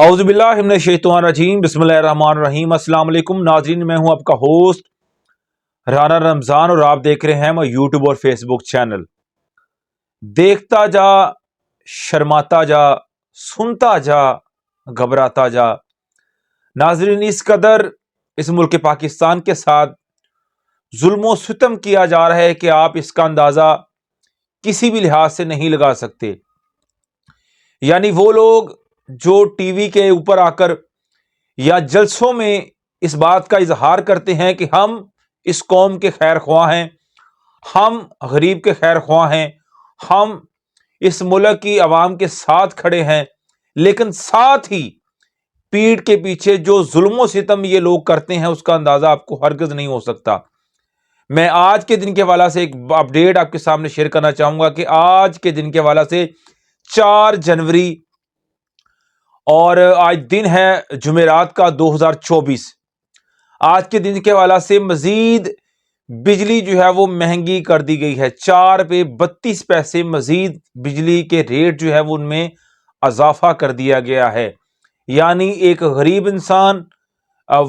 اعوذ باللہ من الشیطان الرجیم بسم اللہ الرحمن الرحیم۔ السلام علیکم ناظرین، میں ہوں آپ کا ہوسٹ رانا رمضان اور آپ دیکھ رہے ہیں یوٹیوب اور فیس بک چینل۔ دیکھتا جا، شرماتا جا، سنتا جا، گھبراتا جا۔ ناظرین، اس قدر اس ملک پاکستان کے ساتھ ظلم و ستم کیا جا رہا ہے کہ آپ اس کا اندازہ کسی بھی لحاظ سے نہیں لگا سکتے۔ یعنی وہ لوگ جو ٹی وی کے اوپر آ کر یا جلسوں میں اس بات کا اظہار کرتے ہیں کہ ہم اس قوم کے خیر خواہ ہیں، ہم غریب کے خیر خواہ ہیں، ہم اس ملک کی عوام کے ساتھ کھڑے ہیں، لیکن ساتھ ہی پیٹھ کے پیچھے جو ظلم و ستم یہ لوگ کرتے ہیں اس کا اندازہ آپ کو ہرگز نہیں ہو سکتا۔ میں آج کے دن کے حوالے سے ایک اپڈیٹ آپ کے سامنے شیئر کرنا چاہوں گا کہ آج کے دن کے حوالے سے 4 جنوری اور آج دن ہے جمعرات کا 2024۔ آج کے دن کے حوالے سے مزید بجلی جو ہے وہ مہنگی کر دی گئی ہے۔ 4 پہ 32 پیسے مزید بجلی کے ریٹ جو ہے وہ ان میں اضافہ کر دیا گیا ہے۔ یعنی ایک غریب انسان،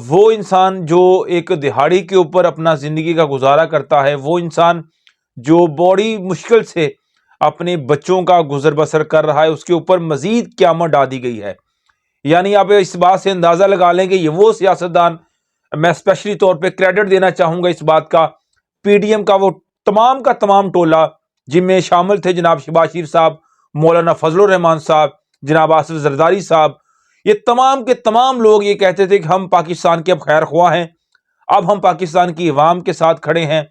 وہ انسان جو ایک دہاڑی کے اوپر اپنا زندگی کا گزارا کرتا ہے، وہ انسان جو بڑی مشکل سے اپنے بچوں کا گزر بسر کر رہا ہے، اس کے اوپر مزید قیامت ڈال دی گئی ہے۔ یعنی آپ اس بات سے اندازہ لگا لیں کہ یہ وہ سیاستدان، میں اسپیشلی طور پہ کریڈٹ دینا چاہوں گا اس بات کا، پی ڈی ایم کا وہ تمام کا تمام ٹولہ، جن میں شامل تھے جناب شہباز شریف صاحب، مولانا فضل الرحمان صاحب، جناب آصف زرداری صاحب، یہ تمام کے تمام لوگ یہ کہتے تھے کہ ہم پاکستان کے اب خیر خواہ ہیں، اب ہم پاکستان کی عوام کے ساتھ کھڑے ہیں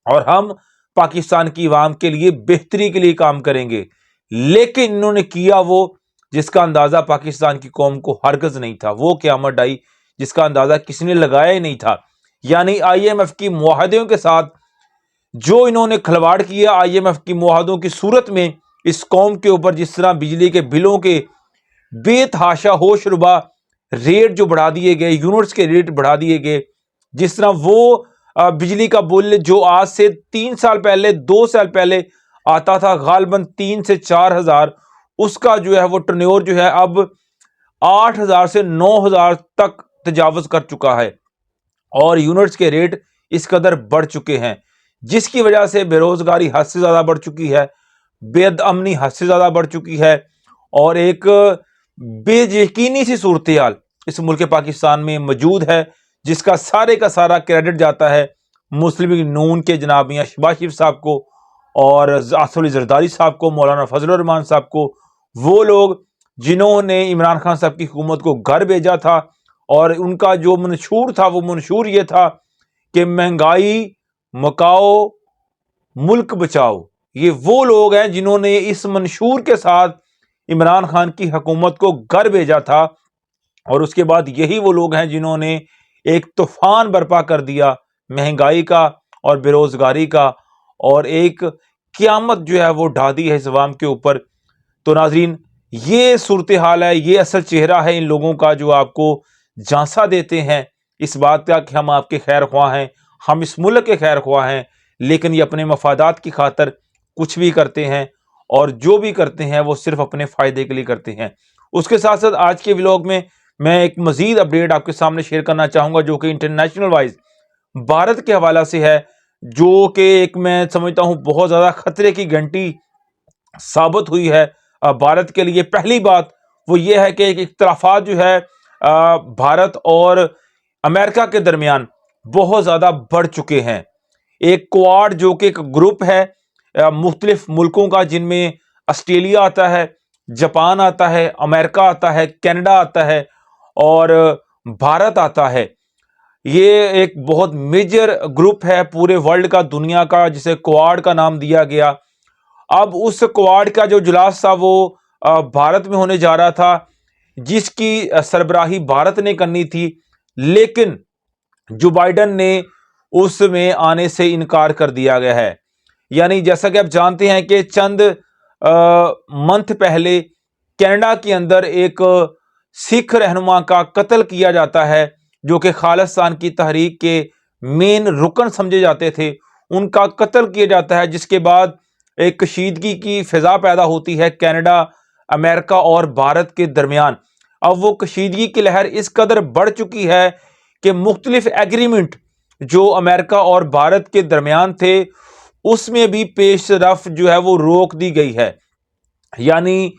اور ہم پاکستان کی عوام کے لیے بہتری کے لیے کام کریں گے۔ لیکن انہوں نے کیا وہ جس کا اندازہ پاکستان کی قوم کو ہرگز نہیں تھا، وہ قیامت ڈائی جس کا اندازہ کسی نے لگایا ہی نہیں تھا۔ یعنی آئی ایم ایف کی معاہدوں کے ساتھ جو انہوں نے کھلواڑ کیا، آئی ایم ایف کی معاہدوں کی صورت میں اس قوم کے اوپر جس طرح بجلی کے بلوں کے بے تحاشا ہوش ربا ریٹ جو بڑھا دیے گئے، یونٹس کے ریٹ بڑھا دیے گئے، جس طرح وہ بجلی کا بل جو آج سے 3 سال پہلے 2 سال پہلے آتا تھا غالباً 3 سے 4 ہزار، اس کا جو ہے وہ ٹرنیور جو ہے اب 8,000 سے 9,000 تک تجاوز کر چکا ہے، اور یونٹس کے ریٹ اس قدر بڑھ چکے ہیں، جس کی وجہ سے بے روزگاری حد سے زیادہ بڑھ چکی ہے، بے امنی حد سے زیادہ بڑھ چکی ہے، اور ایک بے یقینی سی صورتحال اس ملک پاکستان میں موجود ہے، جس کا سارا کریڈٹ جاتا ہے مسلم لیگ نون کے جناب میاں شہباز شریف صاحب کو اور آصف زرداری صاحب کو، مولانا فضل الرحمان صاحب کو، وہ لوگ جنہوں نے عمران خان صاحب کی حکومت کو گھر بھیجا تھا، اور ان کا جو منشور تھا وہ منشور یہ تھا کہ مہنگائی مکاؤ، ملک بچاؤ۔ یہ وہ لوگ ہیں جنہوں نے اس منشور کے ساتھ عمران خان کی حکومت کو گھر بھیجا تھا، اور اس کے بعد یہی وہ لوگ ہیں جنہوں نے ایک طوفان برپا کر دیا مہنگائی کا اور بے روزگاری کا، اور ایک قیامت جو ہے وہ ڈھا دی ہے اس عوام کے اوپر۔ تو ناظرین، یہ صورتحال ہے، یہ اصل چہرہ ہے ان لوگوں کا جو آپ کو جھانسا دیتے ہیں اس بات کا کہ ہم آپ کے خیر خواہ ہیں، ہم اس ملک کے خیر خواہ ہیں، لیکن یہ اپنے مفادات کی خاطر کچھ بھی کرتے ہیں، اور جو بھی کرتے ہیں وہ صرف اپنے فائدے کے لیے کرتے ہیں۔ اس کے ساتھ ساتھ آج کے ولاگ میں ایک مزید اپڈیٹ آپ کے سامنے شیئر کرنا چاہوں گا جو کہ انٹرنیشنل وائز بھارت کے حوالے سے ہے، جو کہ ایک میں سمجھتا ہوں بہت زیادہ خطرے کی گھنٹی ثابت ہوئی ہے بھارت کے لیے۔ پہلی بات وہ یہ ہے کہ ایک اختلافات جو ہے بھارت اور امریکہ کے درمیان بہت زیادہ بڑھ چکے ہیں۔ ایک کوارڈ جو کہ ایک گروپ ہے مختلف ملکوں کا، جن میں آسٹریلیا آتا ہے، جاپان آتا ہے، امریکہ آتا ہے، کینیڈا آتا ہے اور بھارت آتا ہے۔ یہ ایک بہت میجر گروپ ہے پورے ورلڈ کا، دنیا کا، جسے کوارڈ کا نام دیا گیا۔ اب اس کوارڈ کا جو اجلاس تھا وہ بھارت میں ہونے جا رہا تھا، جس کی سربراہی بھارت نے کرنی تھی، لیکن جو بائیڈن نے اس میں آنے سے انکار کر دیا گیا ہے۔ یعنی جیسا کہ آپ جانتے ہیں کہ چند منتھ پہلے کینیڈا کے اندر ایک سکھ رہنما کا قتل کیا جاتا ہے، جو کہ خالصتان کی تحریک کے مین رکن سمجھے جاتے تھے، ان کا قتل کیا جاتا ہے، جس کے بعد ایک کشیدگی کی فضا پیدا ہوتی ہے کینیڈا، امریکہ اور بھارت کے درمیان۔ اب وہ کشیدگی کی لہر اس قدر بڑھ چکی ہے کہ مختلف ایگریمنٹ جو امریکہ اور بھارت کے درمیان تھے اس میں بھی پیش رفت جو ہے وہ روک دی گئی ہے. یعنی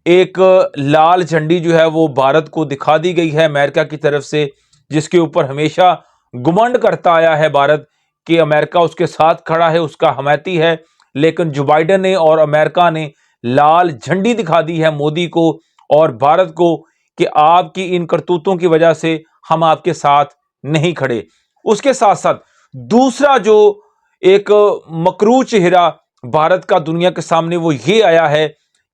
ایک لال جھنڈی جو ہے وہ بھارت کو دکھا دی گئی ہے امریکہ کی طرف سے، جس کے اوپر ہمیشہ گمنڈ کرتا آیا ہے بھارت کہ امریکہ اس کے ساتھ کھڑا ہے، اس کا حمایتی ہے. لیکن جو بائیڈن نے اور امریکہ نے لال جھنڈی دکھا دی ہے مودی کو اور بھارت کو کہ آپ کی ان کرتوتوں کی وجہ سے ہم آپ کے ساتھ نہیں کھڑے. اس کے ساتھ ساتھ دوسرا جو ایک مکروہ چہرہ بھارت کا دنیا کے سامنے وہ یہ آیا ہے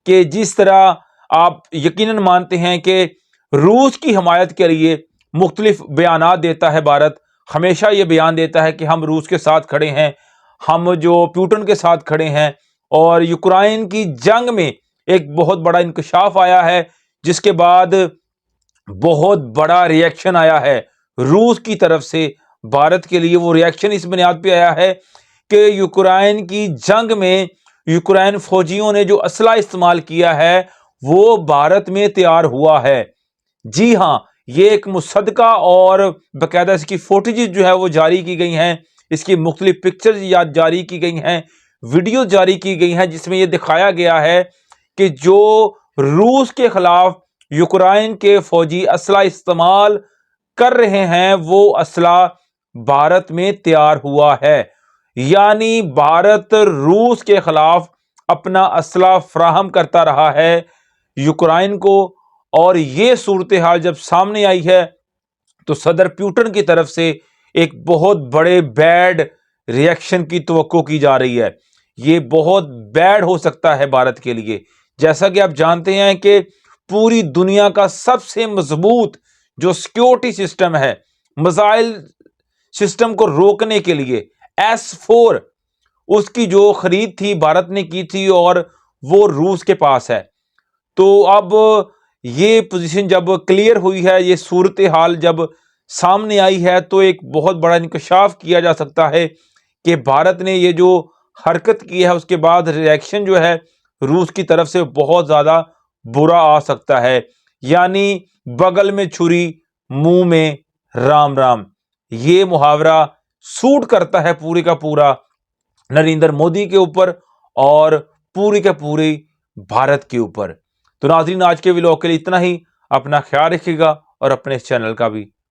کہ جس طرح آپ یقیناً مانتے ہیں کہ روس کی حمایت کے لیے مختلف بیانات دیتا ہے بھارت، ہمیشہ یہ بیان دیتا ہے کہ ہم روس کے ساتھ کھڑے ہیں، ہم جو پیوٹن کے ساتھ کھڑے ہیں. اور یوکرائن کی جنگ میں ایک بہت بڑا انکشاف آیا ہے جس کے بعد بہت بڑا ری ایکشن آیا ہے روس کی طرف سے بھارت کے لیے. وہ ری ایکشن اس بنیاد پہ آیا ہے کہ یوکرائن کی جنگ میں یوکرائن فوجیوں نے جو اسلحہ استعمال کیا ہے وہ بھارت میں تیار ہوا ہے. جی ہاں، یہ ایک مصدقہ اور باقاعدہ اس کی فوٹیجز جو ہے وہ جاری کی گئی ہیں، اس کی مختلف پکچرز جاری کی گئی ہیں، ویڈیو جاری کی گئی ہیں، جس میں یہ دکھایا گیا ہے کہ جو روس کے خلاف یوکرائن کے فوجی اسلحہ استعمال کر رہے ہیں وہ اسلحہ بھارت میں تیار ہوا ہے. یعنی بھارت روس کے خلاف اپنا اسلحہ فراہم کرتا رہا ہے یوکرائن کو. اور یہ صورتحال جب سامنے آئی ہے تو صدر پیوٹن کی طرف سے ایک بہت بڑے بیڈ ری ایکشن کی توقع کی جا رہی ہے. یہ بہت بیڈ ہو سکتا ہے بھارت کے لیے. جیسا کہ آپ جانتے ہیں کہ پوری دنیا کا سب سے مضبوط جو سیکیورٹی سسٹم ہے میزائل سسٹم کو روکنے کے لیے S-4، اس کی جو خرید تھی بھارت نے کی تھی اور وہ روس کے پاس ہے. تو اب یہ پوزیشن جب کلیئر ہوئی ہے، یہ صورتحال جب سامنے آئی ہے تو ایک بہت بڑا انکشاف کیا جا سکتا ہے کہ بھارت نے یہ جو حرکت کی ہے اس کے بعد ری ایکشن جو ہے روس کی طرف سے بہت زیادہ برا آ سکتا ہے. یعنی بغل میں چھری منہ میں رام رام، یہ محاورہ سوٹ کرتا ہے پورے کا پورا نریندر مودی کے اوپر اور پوری کے پوری بھارت کے اوپر. تو ناظرین، آج کے ویلاگ کے لیے اتنا ہی. اپنا خیال رکھیے گا اور اپنے اس چینل کا بھی